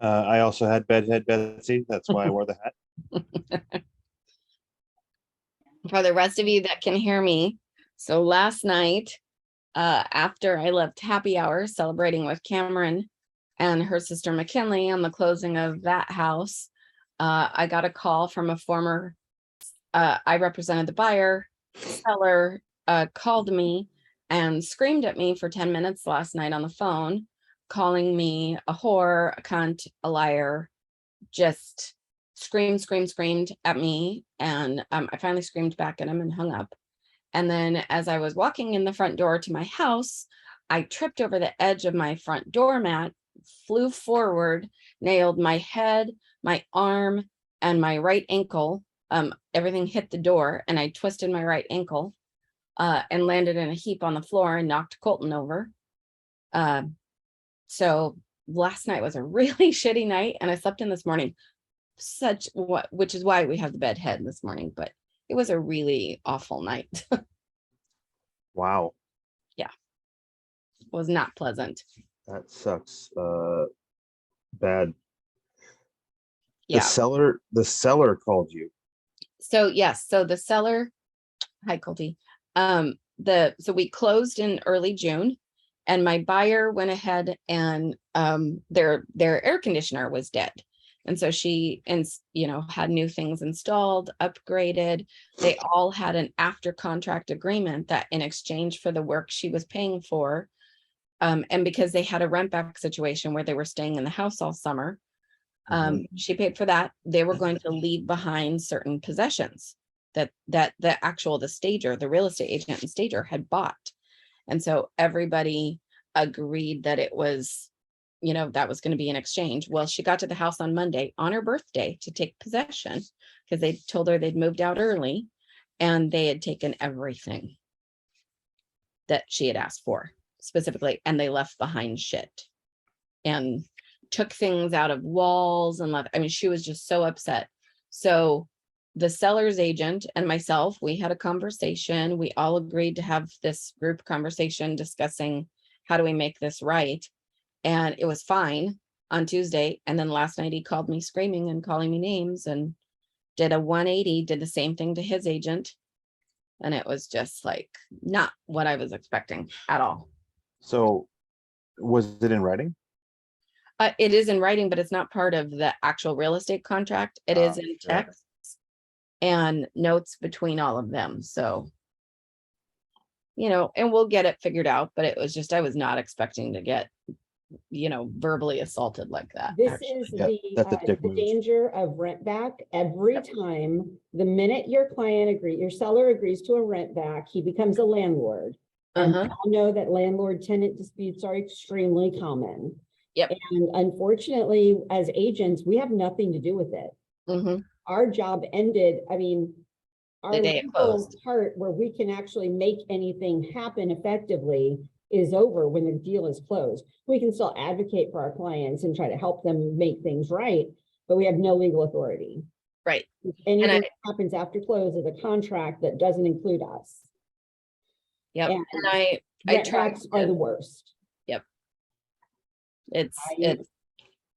I also had bedhead Betsy. That's why I wore the hat. For the rest of you that can hear me, so last night, after I left happy hour celebrating with Cameron and her sister McKinley on the closing of that house, I got a call from a former, I represented the buyer, seller called me and screamed at me for 10 minutes last night on the phone, calling me a whore, a cunt, a liar, just screamed at me. And I finally screamed back at him and hung up. And then as I was walking in the front door to my house, I tripped over the edge of my front doormat, flew forward, nailed my head, my arm, and my right ankle. Everything hit the door and I twisted my right ankle and landed in a heap on the floor and knocked Colton over. So last night was a really shitty night and I slept in this morning, which is why we have the bed head this morning, but it was a really awful night. Wow. Yeah. It was not pleasant. That sucks. Bad. Yeah. The seller called you. So yes, so the seller, hi Colty. So we closed in early June and my buyer went ahead and their air conditioner was dead. And so she, had new things installed, upgraded. They all had an after contract agreement that in exchange for the work she was paying for, and because they had a rent back situation where they were staying in the house all summer, she paid for that. They were going to leave behind certain possessions that the real estate agent and stager had bought. And so everybody agreed that it was, that was going to be an exchange. Well, she got to the house on Monday on her birthday to take possession because they told her they'd moved out early and they had taken everything that she had asked for specifically. And they left behind shit and took things out of walls and left. I mean, she was just so upset. So the seller's agent and myself, we had a conversation. We all agreed to have this group conversation discussing how do we make this right. And it was fine on Tuesday. And then last night he called me screaming and calling me names and did a 180, did the same thing to his agent. And it was just like not what I was expecting at all. So was it in writing? It is in writing, but it's not part of the actual real estate contract. It is in text and notes between all of them. So, and we'll get it figured out, but it was just, I was not expecting to get, verbally assaulted like that. This is the danger of rent back. Every time, the minute your seller agrees to a rent back, he becomes a landlord. And we all know that landlord-tenant disputes are extremely common. Yep. And unfortunately, as agents, we have nothing to do with it. Our job ended. I mean, our legal part where we can actually make anything happen effectively is over when the deal is closed. We can still advocate for our clients and try to help them make things right, but we have no legal authority. Right. Anything that happens after close is a contract that doesn't include us. Yep. And I tracks are the worst. Yep.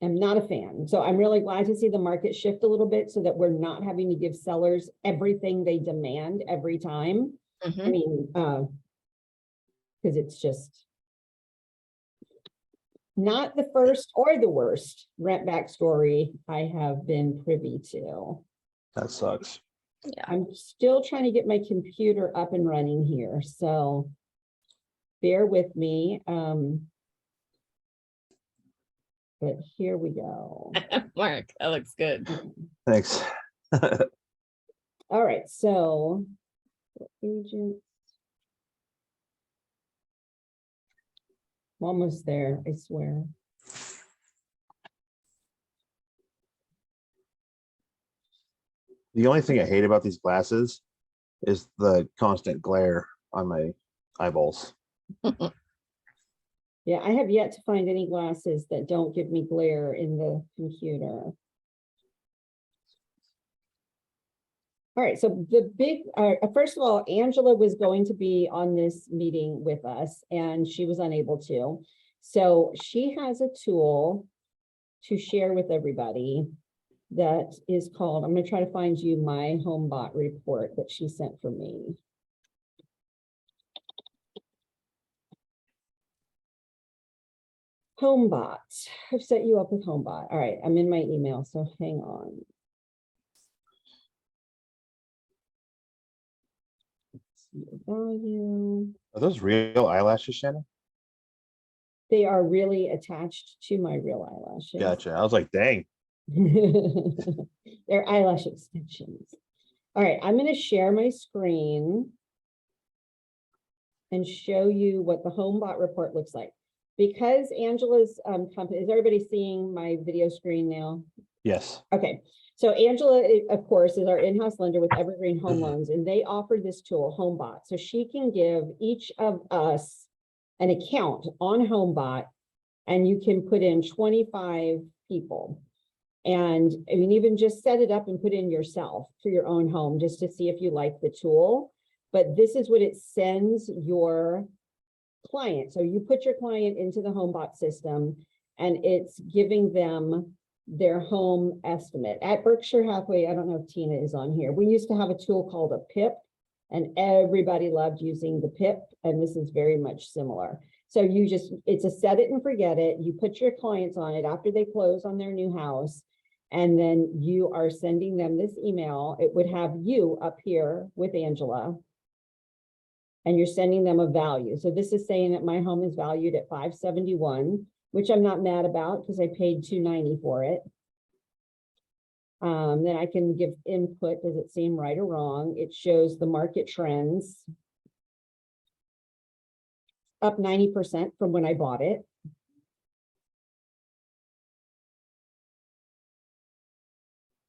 I'm not a fan. So I'm really glad to see the market shift a little bit so that we're not having to give sellers everything they demand every time. I mean, because it's just not the first or the worst rent back story I have been privy to. That sucks. Yeah. I'm still trying to get my computer up and running here, so bear with me. But here we go. Mark, that looks good. Thanks. All right, so agent. I'm almost there, I swear. The only thing I hate about these glasses is the constant glare on my eyeballs. Yeah, I have yet to find any glasses that don't give me glare in the computer. All right, so the big, first of all, Angela was going to be on this meeting with us and she was unable to. So she has a tool to share with everybody that is called, I'm going to try to find you my HomeBot report that she sent for me. HomeBot. I've set you up with HomeBot. All right, I'm in my email, so hang on. Value. Are those real eyelashes, Shannon? They are really attached to my real eyelashes. Gotcha. I was like, dang. They're eyelash extensions. All right, I'm going to share my screen and show you what the HomeBot report looks like. Because Angela's company, is everybody seeing my video screen now? Yes. Okay, so Angela, of course, is our in-house lender with Evergreen Home Loans, and they offered this tool, HomeBot, so she can give each of us an account on HomeBot, and you can put in 25 people. And I mean, even just set it up and put in yourself for your own home, just to see if you like the tool. But this is what it sends your client. So you put your client into the HomeBot system, and it's giving them their home estimate. At Berkshire Hathaway, I don't know if Tina is on here, we used to have a tool called a PIP, and everybody loved using the PIP, and this is very much similar. So you just, it's a set it and forget it. You put your clients on it after they close on their new house, and then you are sending them this email. It would have you up here with Angela, and you're sending them a value. So this is saying that my home is valued at $571, which I'm not mad about because I paid $290 for it. Then I can give input. Does it seem right or wrong? It shows the market trends. Up 90% from when I bought it.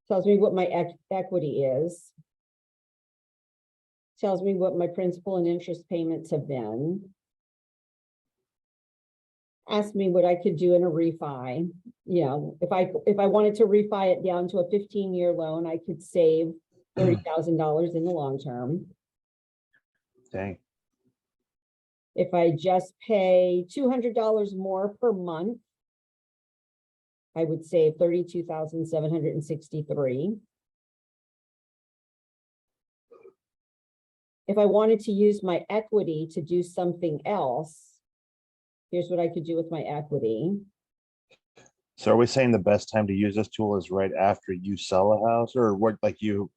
Tells me what my equity is. Tells me what my principal and interest payments have been. Asked me what I could do in a refi. You know, if I wanted to refi it down to a 15-year loan, I could save $30,000 in the long term. Dang. If I just pay $200 more per month, I would save $32,763. If I wanted to use my equity to do something else, here's what I could do with my equity. So are we saying the best time to use this tool is right after you sell a house, or what, like you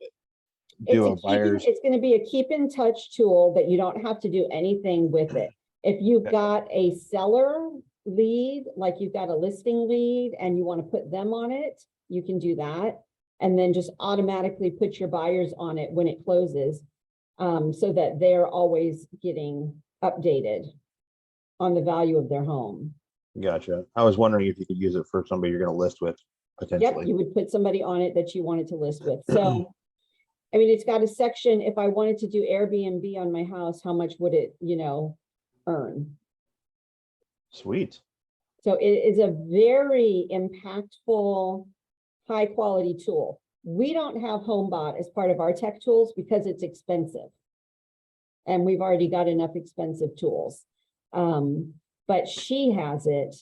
do a buyer's? It's going to be a keep in touch tool that you don't have to do anything with it. If you've got a seller lead, like you've got a listing lead and you want to put them on it, you can do that. And then just automatically put your buyers on it when it closes, so that they're always getting updated on the value of their home. Gotcha. I was wondering if you could use it for somebody you're going to list with potentially. Yep, you would put somebody on it that you wanted to list with. So, I mean, it's got a section, if I wanted to do Airbnb on my house, how much would it, you know, earn? Sweet. So it is a very impactful, high quality tool. We don't have HomeBot as part of our tech tools because it's expensive. And we've already got enough expensive tools. But she has it,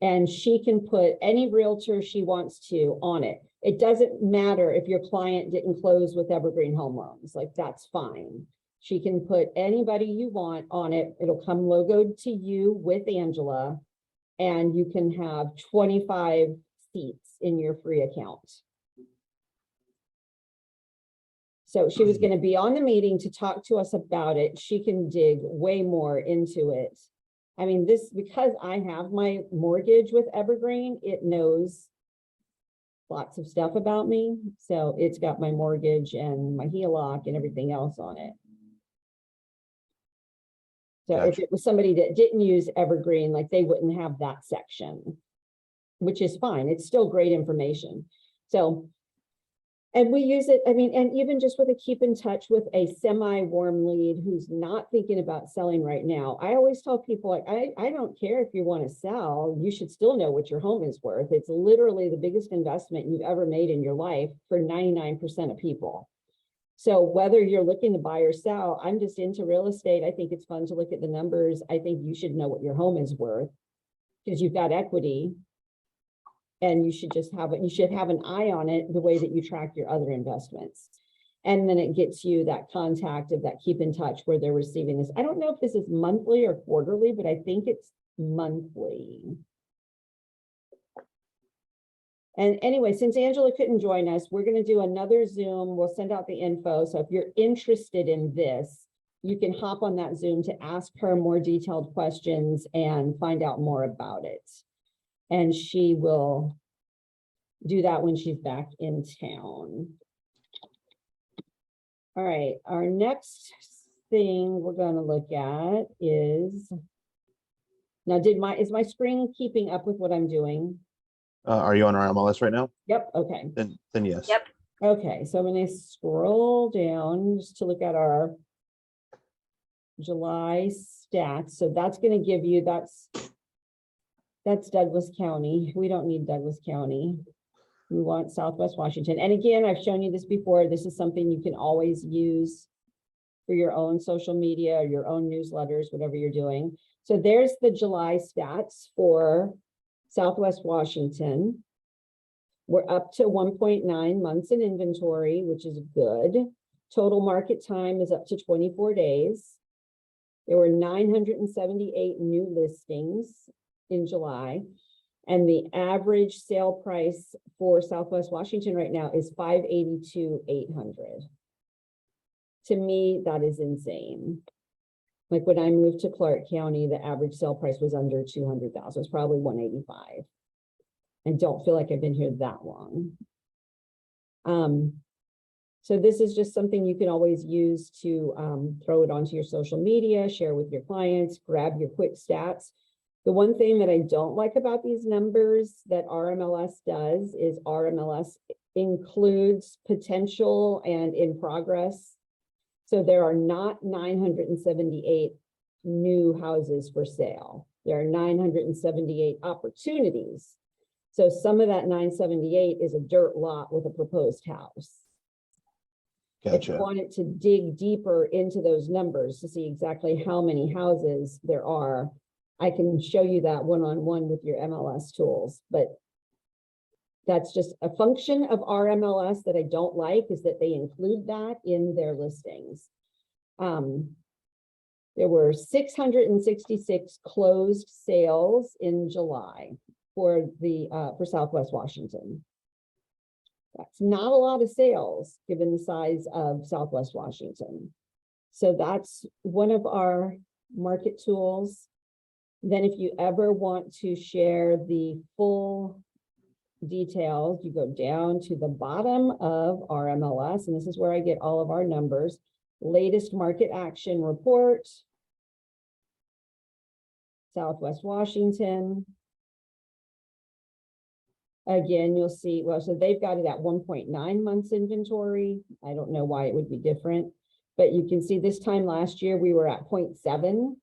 and she can put any realtor she wants to on it. It doesn't matter if your client didn't close with Evergreen Home Loans, like that's fine. She can put anybody you want on it. It'll come logoed to you with Angela, and you can have 25 seats in your free account. So she was going to be on the meeting to talk to us about it. She can dig way more into it. I mean, this, because I have my mortgage with Evergreen, it knows lots of stuff about me. So it's got my mortgage and my HELOC and everything else on it. So Gotcha. if it was somebody that didn't use Evergreen, like they wouldn't have that section, which is fine. It's still great information. So, and we use it, I mean, and even just with a keep in touch with a semi-warm lead who's not thinking about selling right now. I always tell people, like, I don't care if you want to sell, you should still know what your home is worth. It's literally the biggest investment you've ever made in your life for 99% of people. So whether you're looking to buy or sell, I'm just into real estate. I think it's fun to look at the numbers. I think you should know what your home is worth because you've got equity. And you should just have it, you should have an eye on it the way that you track your other investments. And then it gets you that contact of that keep in touch where they're receiving this. I don't know if this is monthly or quarterly, but I think it's monthly. And anyway, since Angela couldn't join us, we're going to do another Zoom. We'll send out the info. So if you're interested in this, you can hop on that Zoom to ask her more detailed questions and find out more about it. And she will do that when she's back in town. All right, our next thing we're going to look at is, now is my screen keeping up with what I'm doing? Are you on our MLS right now? Yep, okay. Then yes. Yep. Okay, so I'm going to scroll down just to look at our July stats. So that's going to give you, that's Douglas County. We don't need Douglas County. We want Southwest Washington. And again, I've shown you this before. This is something you can always use for your own social media or your own newsletters, whatever you're doing. So there's the July stats for Southwest Washington. We're up to 1.9 months in inventory, which is good. Total market time is up to 24 days. There were 978 new listings in July. And the average sale price for Southwest Washington right now is $582,800. To me, that is insane. Like when I moved to Clark County, the average sale price was under 200,000. It's probably 185. And don't feel like I've been here that long. So this is just something you can always use to throw it onto your social media, share with your clients, grab your quick stats. The one thing that I don't like about these numbers that RMLS does is RMLS includes potential and in progress. So there are not 978 new houses for sale. There are 978 opportunities. So some of that 978 is a dirt lot with a proposed house. Gotcha. If you wanted to dig deeper into those numbers to see exactly how many houses there are, I can show you that one-on-one with your MLS tools, but that's just a function of our MLS that I don't like, is that they include that in their listings. There were 666 closed sales in July for Southwest Washington. That's not a lot of sales given the size of Southwest Washington. So that's one of our market tools. Then if you ever want to share the full details, you go down to the bottom of our MLS, and this is where I get all of our numbers. Latest market action report, Southwest Washington. Again, you'll see, well, so they've got it at 1.9 months inventory. I don't know why it would be different, but you can see this time last year, we were at 0.7.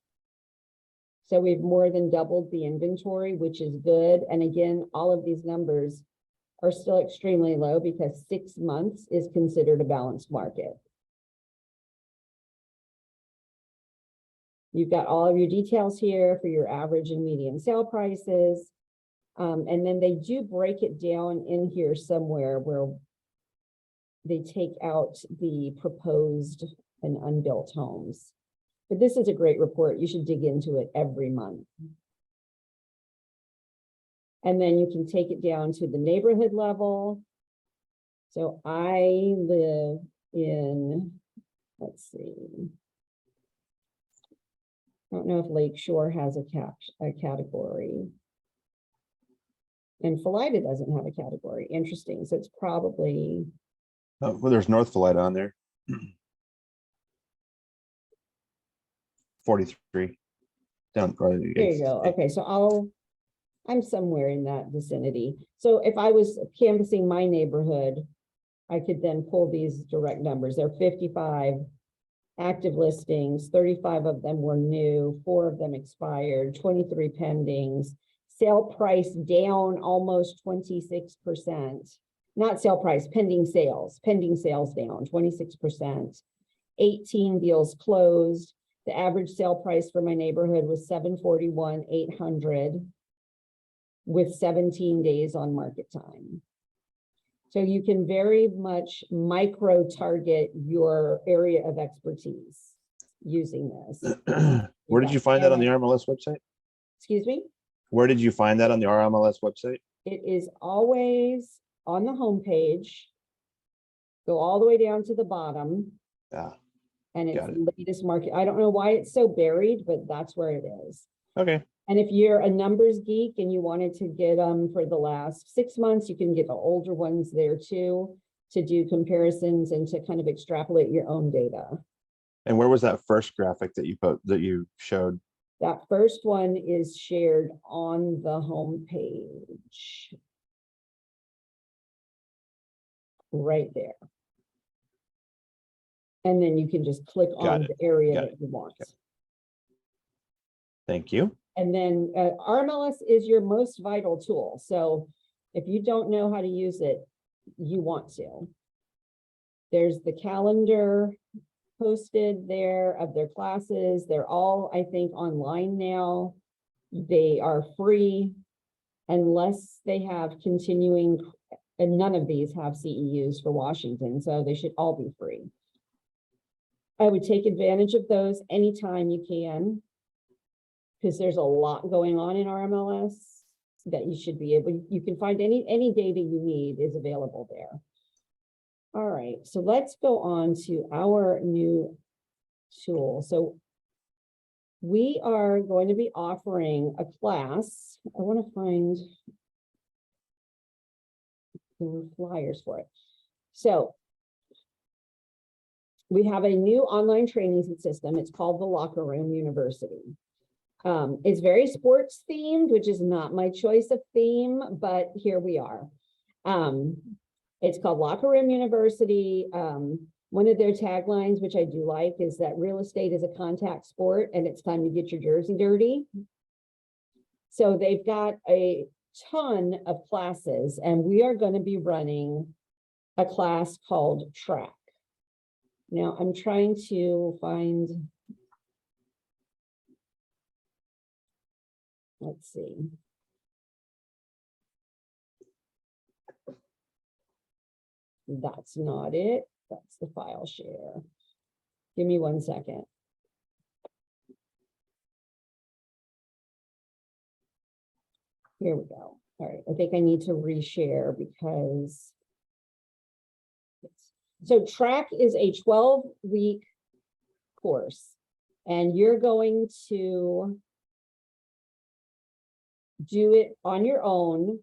So we've more than doubled the inventory, which is good. And again, all of these numbers are still extremely low because 6 months is considered a balanced market. You've got all of your details here for your average and median sale prices. And then they do break it down in here somewhere where they take out the proposed and unbuilt homes. But this is a great report. You should dig into it every month. And then you can take it down to the neighborhood level. So I live in, let's see. I don't know if Lake Shore has a category. And Philida doesn't have a category. Interesting. So it's probably. Oh, well, there's North Philida on there. 43 down. Probably There you go. Okay, so I'm somewhere in that vicinity. So if I was canvassing my neighborhood, I could then pull these direct numbers. There are 55 active listings, 35 of them were new, 4 of them expired, 23 pendings. Sale price down almost 26%. Not sale price, pending sales down 26%. 18 deals closed. The average sale price for my neighborhood was $741,800. with 17 days on market time. So you can very much micro target your area of expertise using this. Where did you find that on the RMLS website? Excuse me? Where did you find that on the RMLS website? It is always on the homepage. Go all the way down to the bottom. Yeah. And it's Got it. the latest market. I don't know why it's so buried, but that's where it is. Okay. And if you're a numbers geek and you wanted to get them for the last 6 months, you can get the older ones there too, to do comparisons and to kind of extrapolate your own data. And where was that first graphic that you showed? That first one is shared on the home page. Right there. And then you can just click on the area that you want. Okay. Thank you. And then RMLS is your most vital tool. So if you don't know how to use it, you want to. There's the calendar posted there of their classes. They're all, I think, online now. They are free unless they have continuing, and none of these have CEUs for Washington, so they should all be free. I would take advantage of those anytime you can, because there's a lot going on in RMLS that you should be able, you can find any data you need is available there. All right, so let's go on to our new tool. So we are going to be offering a class. I want to find the flyers for it. So we have a new online training system. It's called the Locker Room University. It's very sports themed, which is not my choice of theme, but here we are. It's called Locker Room University. One of their taglines, which I do like, is that real estate is a contact sport and it's time to get your jersey dirty. So they've got a ton of classes, and we are going to be running a class called Track. Now I'm trying to find, let's see. That's not it. That's the file share. Give me 1 second. Here we go. All right, I think I need to reshare because. So Track is a 12-week course, and you're going to do it on your own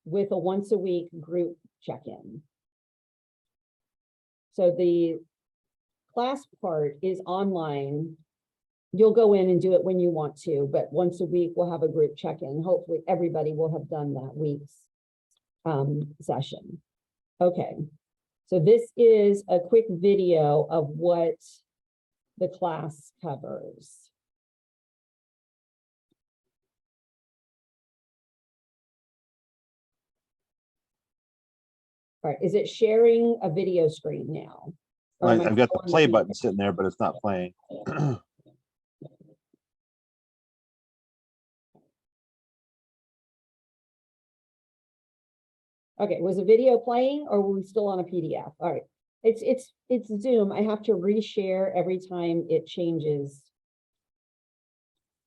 with a once-a-week group check-in. So the class part is online. You'll go in and do it when you want to, but once a week we'll have a group check-in. Hopefully everybody will have done that week's session. Okay, so this is a quick video of what the class covers. All right, is it sharing a video screen now? I've got the play button sitting there, but it's not playing. Okay, was the video playing or were we still on a PDF? All right, it's Zoom. I have to reshare every time it changes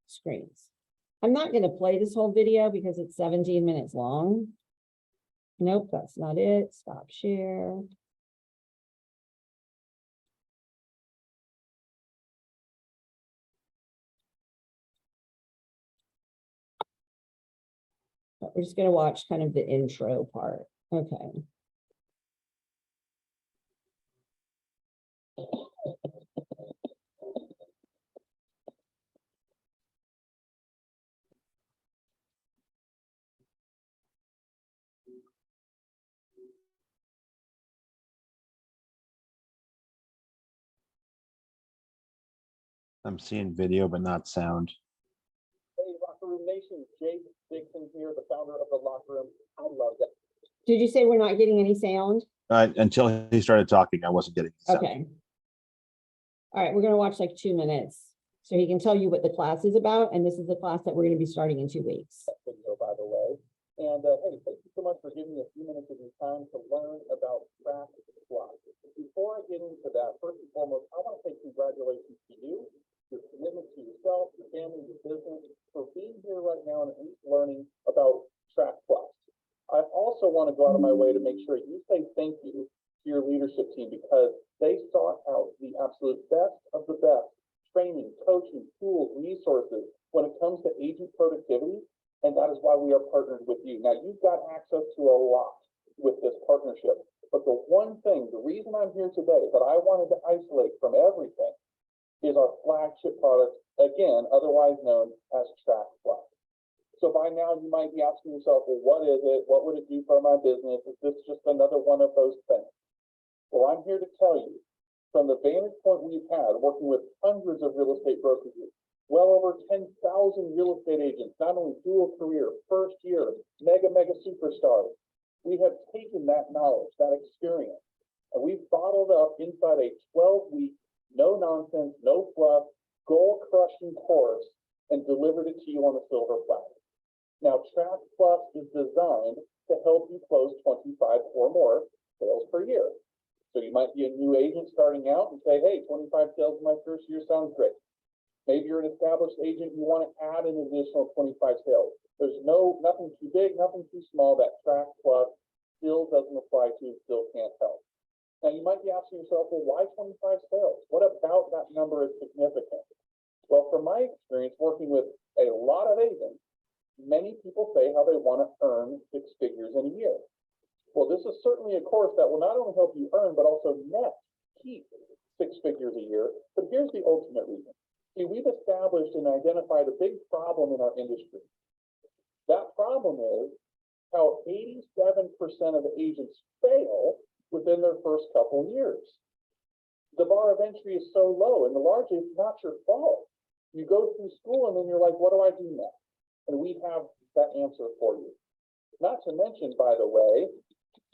screens. I'm not going to play this whole video because it's 17 minutes long. Nope, that's not it. Stop share. We're just going to watch kind of the intro part. Okay. I'm seeing video, but not sound. Hey, Locker Room Nation, Jake Dixon here, the founder of the Locker Room. I love that. Did you say we're not getting any sound? Until he started talking, I wasn't getting sound. Okay. All right, we're going to watch like 2 minutes. So he can tell you what the class is about, and this is the class that we're going to be starting in 2 weeks. Video, by the way. And hey, thank you so much for giving me a few minutes of your time to learn about Track Plus. Before I get into that, first and foremost, I want to say congratulations to you, your commitment to yourself, your family, your business, for being here right now and at least learning about Track Plus. I also want to go out of my way to make sure you say thank you to your leadership team, because they sought out the absolute best of the best training, coaching, tools, resources when it comes to agent productivity. And that is why we are partnered with you. Now, you've got access to a lot with this partnership. But the one thing, the reason I'm here today that I wanted to isolate from everything is our flagship product, again, otherwise known as Track Plus. So by now you might be asking yourself, well, what is it? What would it do for my business? Is this just another one of those things? Well, I'm here to tell you, from the vantage point we've had working with hundreds of real estate brokerages, well over 10,000 real estate agents, not only dual career, first year, mega superstars, we have taken that knowledge, that experience, and we've bottled up inside a 12-week, no nonsense, no fluff, goal-crushing course and delivered it to you on a silver platter. Now, Track Plus is designed to help you close 25 or more sales per year. So you might be a new agent starting out and say, hey, 25 sales in my first year sounds great. Maybe you're an established agent, you want to add an additional 25 sales. There's nothing too big, nothing too small that Track Plus still doesn't apply to, still can't help. Now you might be asking yourself, well, why 25 sales? What about that number is significant? Well, from my experience working with a lot of agents, many people say how they want to earn 6 figures in a year. Well, this is certainly a course that will not only help you earn, but also net keep 6 figures a year. But here's the ultimate reason. See, we've established and identified a big problem in our industry. That problem is how 87% of agents fail within their first couple years. The bar of entry is so low, and largely it's not your fault. You go through school and then you're like, what do I do now? And we have that answer for you. Not to mention, by the way,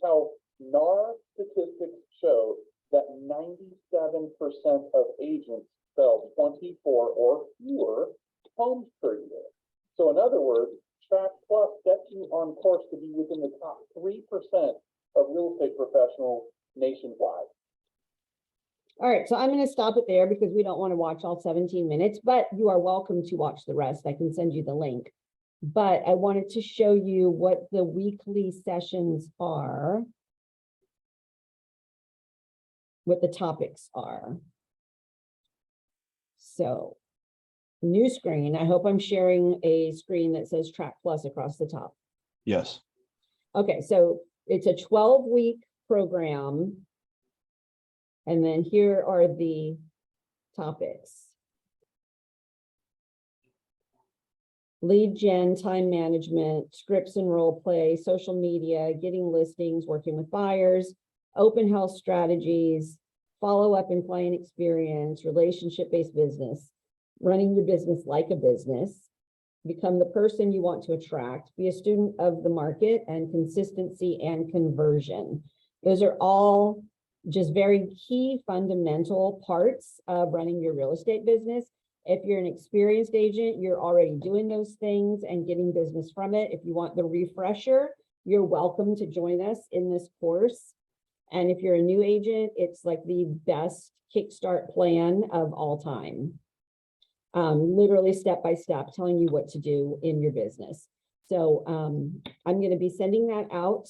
how NAR statistics show that 97% of agents sell 24 or fewer homes per year. So in other words, Track Plus sets you on course to be within the top 3% of real estate professionals nationwide. All right, so I'm going to stop it there because we don't want to watch all 17 minutes, but you are welcome to watch the rest. I can send you the link. But I wanted to show you what the weekly sessions are, what the topics are. So, new screen. I hope I'm sharing a screen that says Track Plus across the top. Yes. Okay, so it's a 12-week program. And then here are the topics. Lead gen, time management, scripts and role play, social media, getting listings, working with buyers, open house strategies, follow-up and client experience, relationship-based business, running your business like a business, become the person you want to attract, be a student of the market, and consistency and conversion. Those are all just very key fundamental parts of running your real estate business. If you're an experienced agent, you're already doing those things and getting business from it. If you want the refresher, you're welcome to join us in this course. And if you're a new agent, it's like the best kickstart plan of all time. Literally step by step, telling you what to do in your business. So I'm going to be sending that out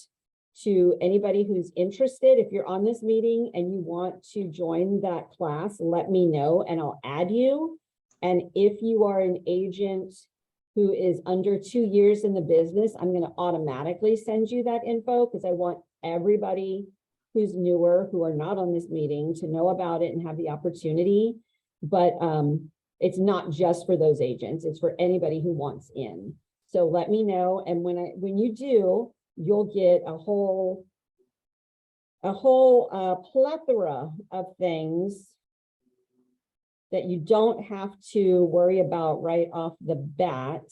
to anybody who's interested. If you're on this meeting and you want to join that class, let me know and I'll add you. And if you are an agent who is under 2 years in the business, I'm going to automatically send you that info because I want everybody who's newer, who are not on this meeting, to know about it and have the opportunity. But it's not just for those agents, it's for anybody who wants in. So let me know. And when you do, you'll get a whole plethora of things that you don't have to worry about right off the bat.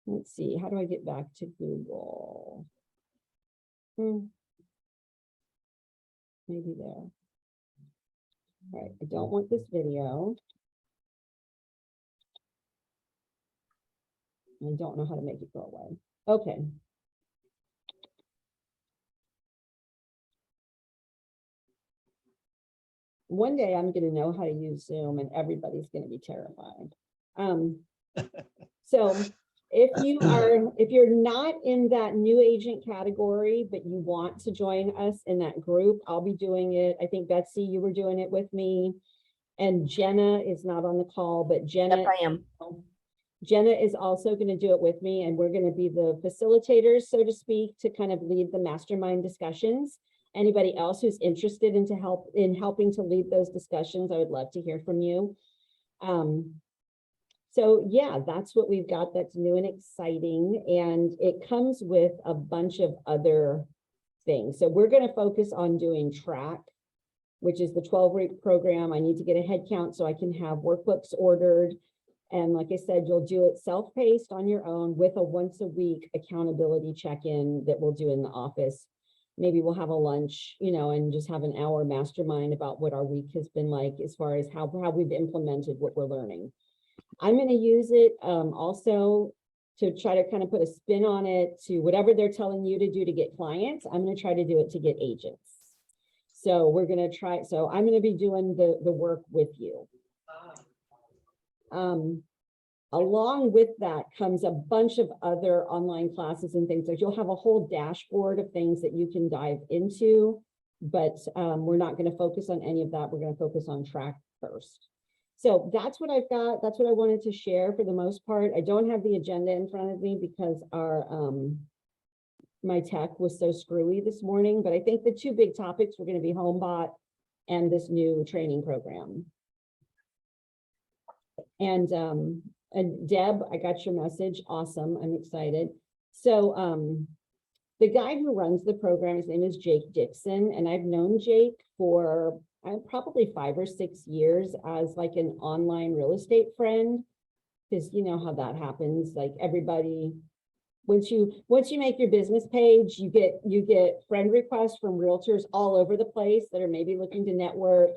Let's see, how do I get back to Google? Maybe there. All right, I don't want this video. I don't know how to make it go away. Okay. One day I'm going to know how to use Zoom and everybody's going to be terrified. So if you're not in that new agent category, but you want to join us in that group, I'll be doing it. I think Betsy, you were doing it with me, and Jenna is not on the call, but Jenna, Yep, I am. Jenna is also going to do it with me, and we're going to be the facilitators, so to speak, to kind of lead the mastermind discussions. Anybody else who's interested in helping to lead those discussions, I would love to hear from you. So yeah, that's what we've got that's new and exciting, and it comes with a bunch of other things. So we're going to focus on doing track, which is the 12-week program. I need to get a head count so I can have workbooks ordered. And like I said, you'll do it self-paced on your own with a once-a-week accountability check-in that we'll do in the office. Maybe we'll have a lunch, and just have an hour mastermind about what our week has been like as far as how we've implemented what we're learning. I'm going to use it also to try to kind of put a spin on it to whatever they're telling you to do to get clients. I'm going to try to do it to get agents. So we're going to try. So I'm going to be doing the work with you. Along with that comes a bunch of other online classes and things. Like you'll have a whole dashboard of things that you can dive into, but we're not going to focus on any of that. We're going to focus on track first. So that's what I've got. That's what I wanted to share for the most part. I don't have the agenda in front of me because our my tech was so screwy this morning, but I think the two big topics were going to be HomeBot and this new training program. And Deb, I got your message. Awesome. I'm excited. So the guy who runs the program, his name is Jake Dixon, and I've known Jake for probably 5 or 6 years as like an online real estate friend, because you know how that happens. Like everybody, once you make your business page, you get friend requests from realtors all over the place that are maybe looking to network.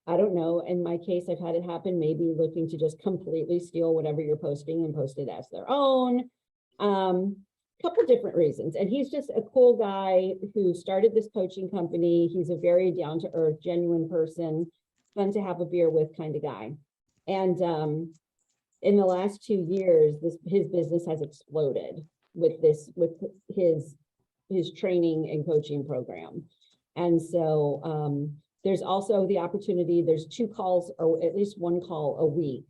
I don't know. In my case, I've had it happen, maybe looking to just completely steal whatever you're posting and post it as their own. Couple different reasons. And he's just a cool guy who started this coaching company. He's a very down-to-earth, genuine person, fun to have a beer with kind of guy. And in the last 2 years, his business has exploded with his training and coaching program. And so there's also the opportunity, there's 2 calls or at least 1 call a week.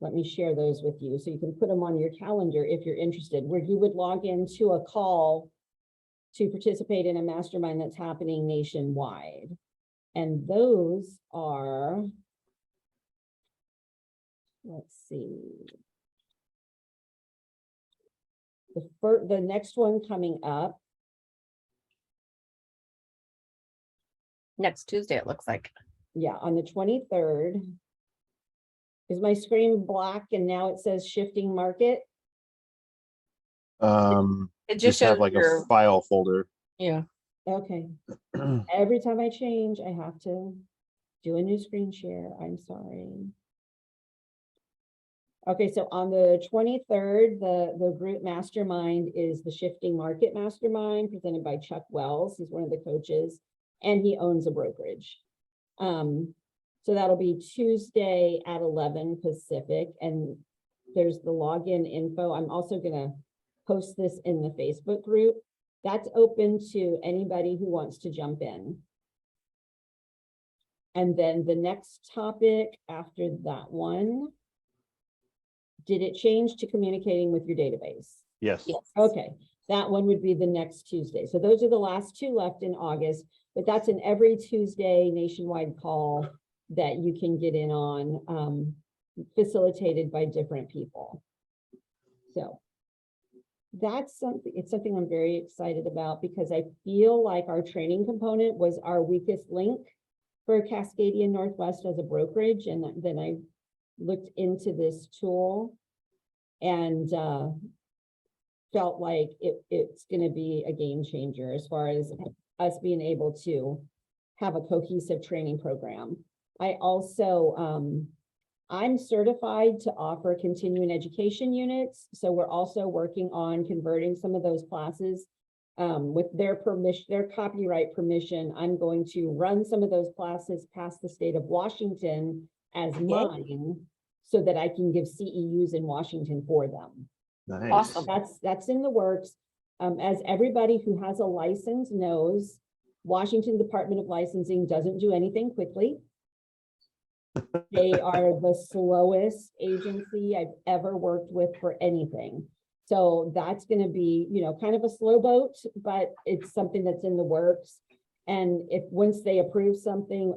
Let me share those with you so you can put them on your calendar if you're interested, where you would log into a call to participate in a mastermind that's happening nationwide. And those are, let's see, the next one coming up. Next Tuesday, it looks like. Yeah, on the 23rd. Is my screen black and now it says shifting market? It just have like a file folder. Yeah. Okay. Every time I change, I have to do a new screen share. I'm sorry. Okay, so on the 23rd, the group mastermind is the Shifting Market Mastermind presented by Chuck Wells. He's one of the coaches and he owns a brokerage. So that'll be Tuesday at 11 Pacific, and there's the login info. I'm also going to post this in the Facebook group. That's open to anybody who wants to jump in. And then the next topic after that one, did it change to communicating with your database? Yes. Okay, that one would be the next Tuesday. So those are the last 2 left in August, but that's an every Tuesday nationwide call that you can get in on, facilitated by different people. So that's something, it's something I'm very excited about because I feel like our training component was our weakest link for Cascadian Northwest as a brokerage. And then I looked into this tool and felt like it's going to be a game changer as far as us being able to have a cohesive training program. I also, I'm certified to offer continuing education units. So we're also working on converting some of those classes. With their permission, their copyright permission, I'm going to run some of those classes past the state of Washington as mine, so that I can give CEUs in Washington for them. Nice. Awesome. That's in the works. As everybody who has a license knows, Washington Department of Licensing doesn't do anything quickly. They are the slowest agency I've ever worked with for anything. So that's going to be, you know, kind of a slow boat, but it's something that's in the works. And if once they approve something,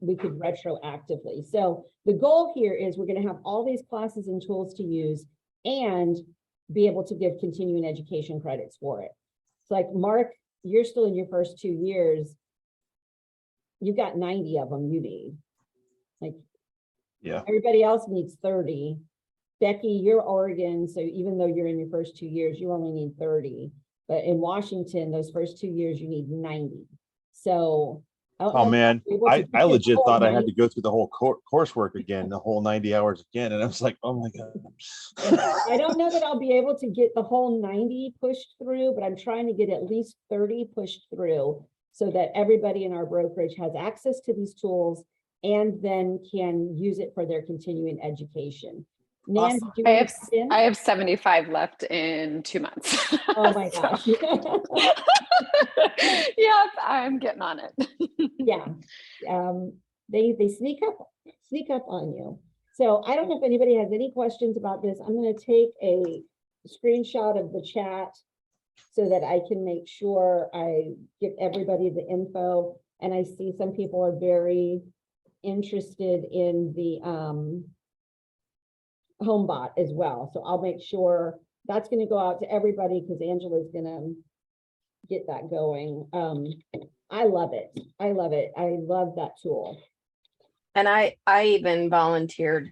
we could retroactively. So the goal here is we're going to have all these classes and tools to use and be able to give continuing education credits for it. It's like, Mark, you're still in your first 2 years. You've got 90 of them you need. Like, Yeah. everybody else needs 30. Becky, you're Oregon, so even though you're in your first 2 years, you only need 30. But in Washington, those first 2 years, you need 90. So, Oh man, I legit thought I had to go through the whole coursework again, the whole 90 hours again. And I was like, oh my God. I don't know that I'll be able to get the whole 90 pushed through, but I'm trying to get at least 30 pushed through so that everybody in our brokerage has access to these tools and then can use it for their continuing education. Nan, Awesome. did you I have 75 left in 2 months. Oh my gosh. Yes, I'm getting on it. Yeah. They sneak up on you. So I don't know if anybody has any questions about this. I'm going to take a screenshot of the chat so that I can make sure I give everybody the info. And I see some people are very interested in the HomeBot as well. So I'll make sure that's going to go out to everybody because Angela's going to get that going. I love it. I love it. I love that tool. And I even volunteered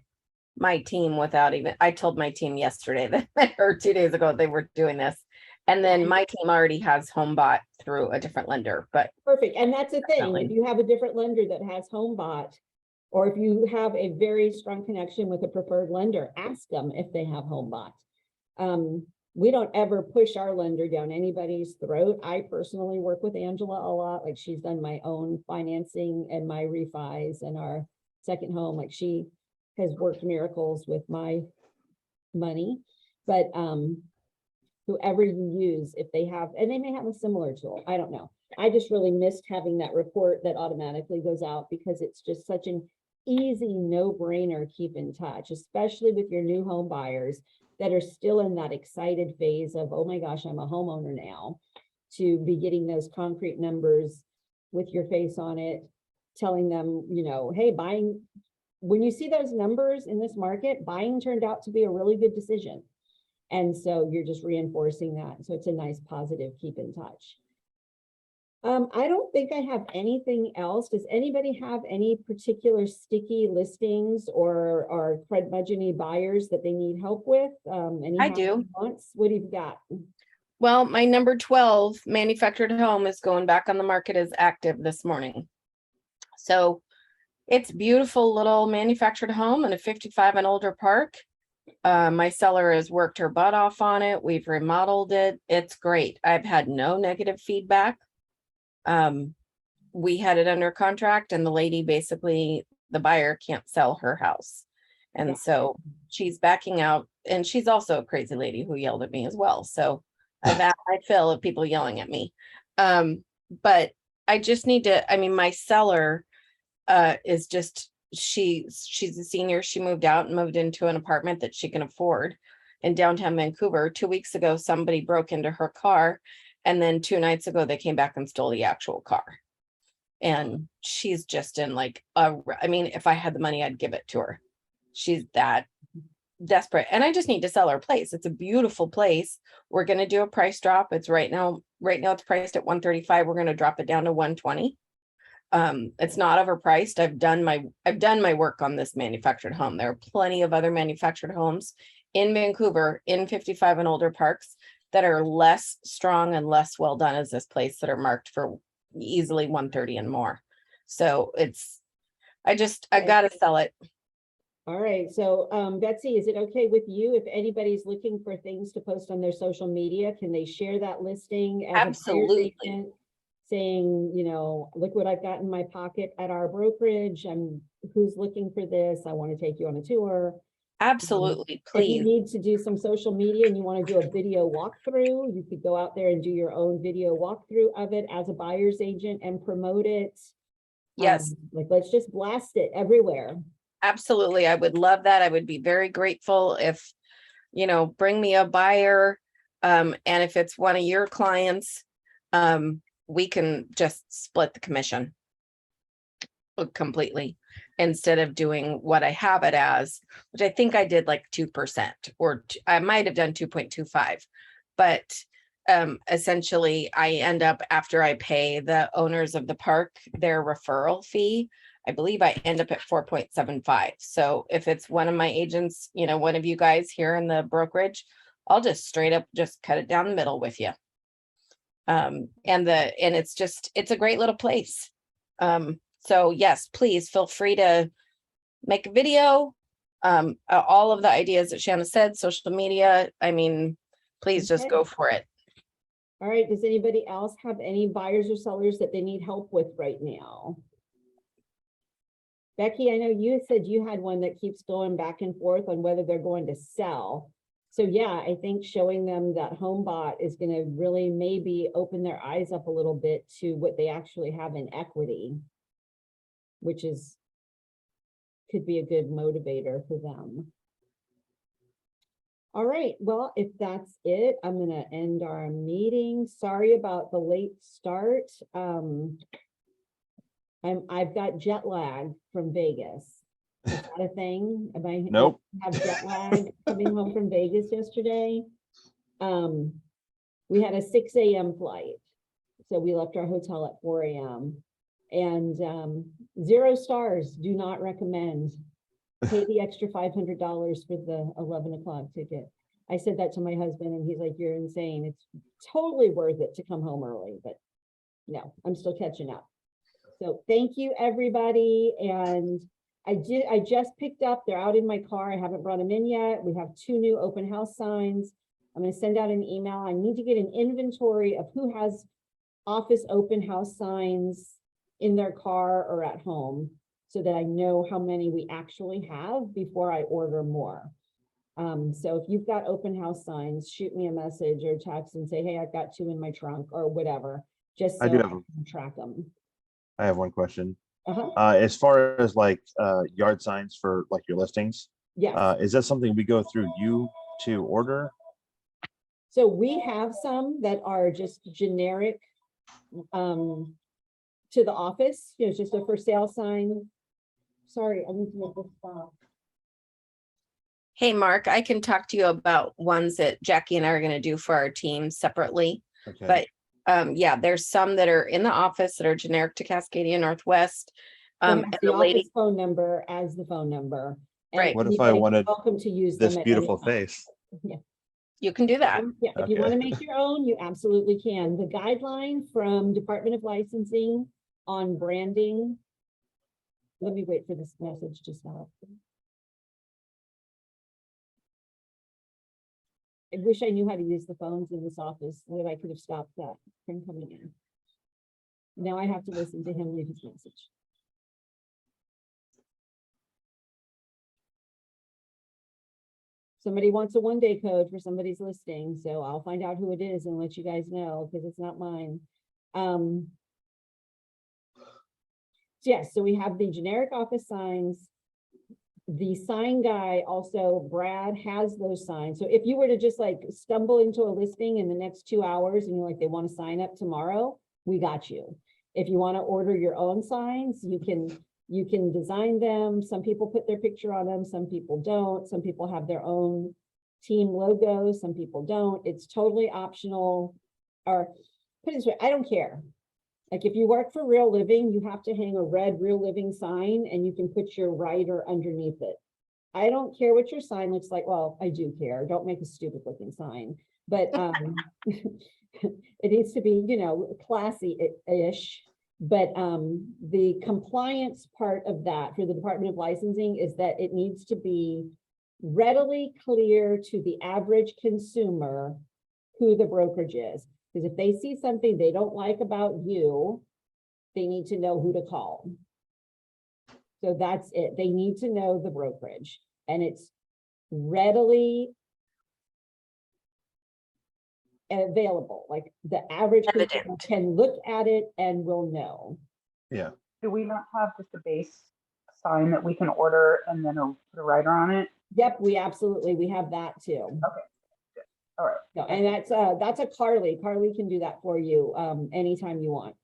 my team without even, I told my team yesterday that, or 2 days ago, they were doing this. And then my team already has HomeBot through a different lender, but. Perfect. And that's the thing. Definitely. If you have a different lender that has HomeBot, or if you have a very strong connection with a preferred lender, ask them if they have HomeBot. We don't ever push our lender down anybody's throat. I personally work with Angela a lot. Like, she's done my own financing and my refis and our second home. Like, she has worked miracles with my money. But whoever you use, if they have, and they may have a similar tool, I don't know. I just really missed having that report that automatically goes out because it's just such an easy no-brainer. Keep in touch, especially with your new home buyers that are still in that excited phase of, oh my gosh, I'm a homeowner now, to be getting those concrete numbers with your face on it, telling them, you know, hey, buying, when you see those numbers in this market, buying turned out to be a really good decision. And so you're just reinforcing that. So it's a nice positive keep in touch. I don't think I have anything else. Does anybody have any particular sticky listings or credit budgeting buyers that they need help with? I do. What do you got? Well, my number 12 manufactured home is going back on the market as active this morning. So it's beautiful little manufactured home in a 55 and older park. My seller has worked her butt off on it. We've remodeled it. It's great. I've had no negative feedback. We had it under contract and the lady, basically the buyer, can't sell her house. And so she's backing out, and she's also a crazy lady who yelled at me as well. So I feel of people yelling at me. But I just need to, I mean, my seller is just, she's a senior. She moved out and moved into an apartment that she can afford in downtown Vancouver. 2 weeks ago, somebody broke into her car. And then 2 nights ago, they came back and stole the actual car. And she's just in like, I mean, if I had the money, I'd give it to her. She's that desperate. And I just need to sell her place. It's a beautiful place. We're going to do a price drop. It's right now it's priced at 135. We're going to drop it down to 120. It's not overpriced. I've done my work on this manufactured home. There are plenty of other manufactured homes in Vancouver in 55 and older parks that are less strong and less well done as this place, that are marked for easily 130 and more. So it's, I Okay. gotta sell it. All right, so Betsy, is it okay with you if anybody's looking for things to post on their social media, can they share that listing as a buyer's Absolutely. agent? Saying, you know, look what I've got in my pocket at our brokerage, who's looking for this, I want to take you on a tour. Absolutely, If you please. need to do some social media and you want to do a video walkthrough, you could go out there and do your own video walkthrough of it as a buyer's agent and promote it. Yes, Like, let's just blast it everywhere. absolutely. I would love that. I would be very grateful if, bring me a buyer. And if it's one of your clients, we can just split the commission completely instead of doing what I have it as, which I think I did like 2%, or I might have done 2.25. But essentially I end up, after I pay the owners of the park their referral fee, I believe I end up at 4.75. So if it's one of my agents, one of you guys here in the brokerage, I'll just straight up just cut it down the middle with you. And it's a great little place. So yes, please feel free to make a video. All of the ideas that Shanna said, social media, please just Okay. go for it. All right, does anybody else have any buyers or sellers that they need help with right now? Becky, I know you said you had one that keeps going back and forth on whether they're going to sell. So yeah, I think showing them that HomeBot is going to really maybe open their eyes up a little bit to what they actually have in equity, which could be a good motivator for them. All right, well, if that's it, I'm going to end our meeting. Sorry about the late start. I've got jet lag from Vegas. Is that a thing? Nope. Have jet lag coming home from Vegas yesterday. We had a 6 a.m. flight. So we left our hotel at 4 a.m. and 0 stars, do not recommend. Pay the extra $500 for the 11 o'clock ticket. I said that to my husband and he's like, you're insane. It's totally worth it to come home early, but no, I'm still catching up. So thank you, everybody. And I just picked up, they're out in my car. I haven't brought them in yet. We have 2 new open house signs. I'm going to send out an email. I need to get an inventory of who has office open house signs in their car or at home, so that I know how many we actually have before I order more. So if you've got open house signs, shoot me a message or text and say, hey, I've got 2 in my trunk or whatever, just so I do I have can track them. I have one question. Uh-huh. As far as like yard signs for like your listings, Yes. is that something we go through you to order? So we have some that are just generic to the office, just a for sale sign. Sorry, I need to make this stop. Hey, Mark, I can talk to you about ones that Jackie and I are going to do for our team separately. Okay. But yeah, there's some that are in the office that are generic to Cascadia Northwest. And And the the lady, office phone number as the phone number. And Right. What if I anybody's wanted welcome to use this them at beautiful any time. face? Yeah. you can do that. Yeah, if you Okay. want to make your own, you absolutely can. The guideline from Department of Licensing on branding. Let me wait for this message to stop. I wish I knew how to use the phones in this office, so that I could have stopped that from coming in. Now I have to listen to him leave his message. Somebody wants a 1-day code for somebody's listing, so I'll find out who it is and let you guys know, because it's not mine. Yes, so we have the generic office signs. The sign guy also, Brad, has those signs. So if you were to just like stumble into a listing in the next 2 hours and you're like, they want to sign up tomorrow, we got you. If you want to order your own signs, you can design them. Some people put their picture on them, some people don't. Some people have their own team logos, some people don't. It's totally optional. Or put it this way, I don't care. Like if you work for Real Living, you have to hang a red Real Living sign and you can put your writer underneath it. I don't care what your sign looks like. Well, I do care. Don't make a stupid looking sign, but it needs to be, classy-ish. But the compliance part of that for the Department of Licensing is that it needs to be readily clear to the average consumer who the brokerage is. Because if they see something they don't like about you, they need to know who to call. So that's it. They need to know the brokerage, and it's readily available. Like the average consumer can look at it and will know. Yeah. Do we not have just a base sign that we can order and then put a writer on it? Yep, we have that too. Okay. Good. All right. No, and that's a Carly. Carly can do that for you anytime you want.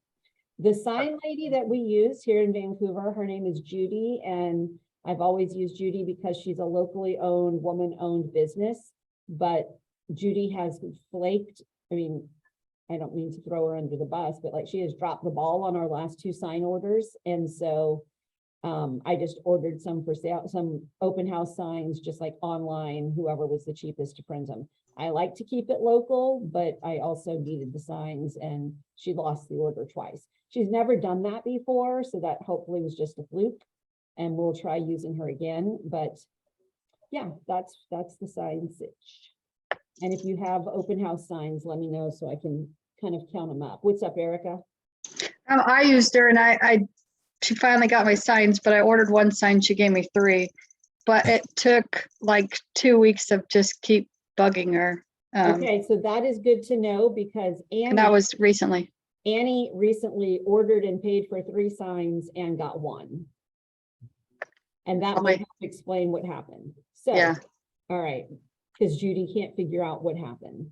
The sign lady that we use here in Vancouver, her name is Judy, and I've always used Judy because she's a locally owned, woman-owned business. But Judy has flaked. I mean, I don't mean to throw her under the bus, but like she has dropped the ball on our last 2 sign orders. And so I just ordered some for sale, some open house signs, just like online, whoever was the cheapest to print them. I like to keep it local, but I also needed the signs, and she lost the order twice. She's never done that before, so that hopefully was just a fluke, and we'll try using her again. But yeah, that's the sign sitch. And if you have open house signs, let me know so I can kind of count them up. What's up, Erica? I used her, and she finally got my signs, but I ordered 1 sign. She gave me 3, but it took like 2 weeks of just keep bugging her. Okay, so that is good to know, because And that was recently. Annie recently ordered and paid for 3 signs and got 1. And that might help explain what happened. So, Yeah. All right, because Judy can't figure out what happened.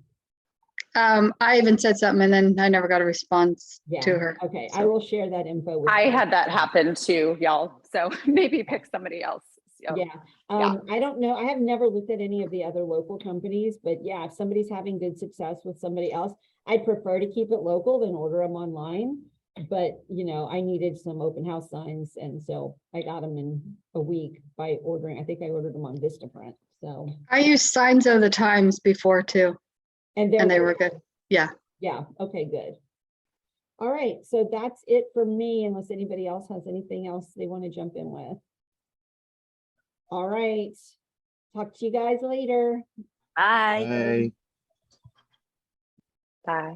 I even said something and then I never got a response Yeah. to her. Okay, I So- will share that info with I you. had that happen too, y'all. So maybe pick somebody else. So, Yeah, I don't know. I have never looked at any of the other local companies, but yeah, if somebody's having good success with somebody else, I'd prefer to keep it local than order them online. But you know, I needed some open house signs, and so I got them in a week by ordering. I think I ordered them on Vistaprint. So I used Signs of the Times before too, and and they were good. Yeah. Yeah. Okay. Good. All right. So that's it for me, unless anybody else has anything else they want to jump in with. All right. Talk to you guys later. Bye. Bye. bye.